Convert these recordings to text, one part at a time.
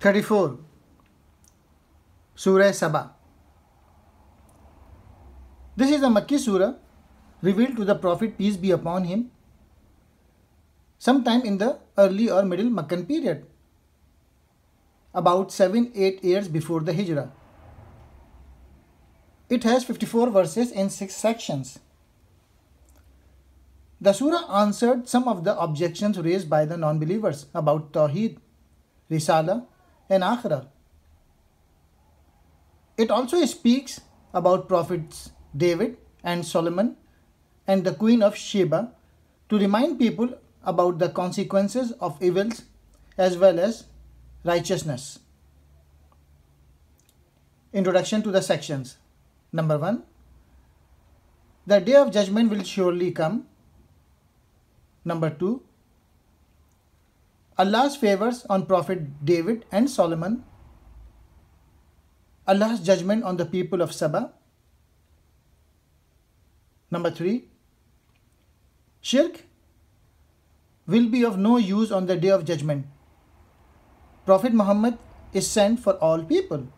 34. Surah Saba. This is a Makki Surah revealed to the Prophet, peace be upon him, sometime in the early or middle Makkan period, about 7-8 years before the Hijrah. It has 54 verses in 6 sections. The surah answered some of the objections raised by the non-believers about Tawhid, Risalah and Akhirah. It also speaks about Prophets David and Solomon and the Queen of Sheba to remind people about the consequences of evils as well as righteousness. Introduction to the sections. Number 1. The day of judgment will surely come. Number 2. Allah's favors on Prophet David and Solomon. Allah's judgment on the people of Saba. Number 3. Shirk will be of no use on the day of judgment. Prophet Muhammad is sent for all people.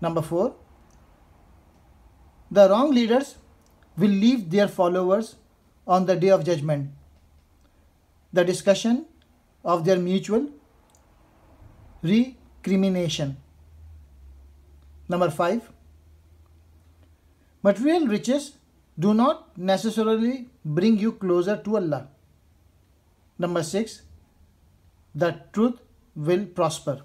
Number 4. The wrong leaders will leave their followers on the day of judgment. The discussion of their mutual recrimination. Number 5. Material riches do not necessarily bring you closer to Allah. Number 6. The truth will prosper.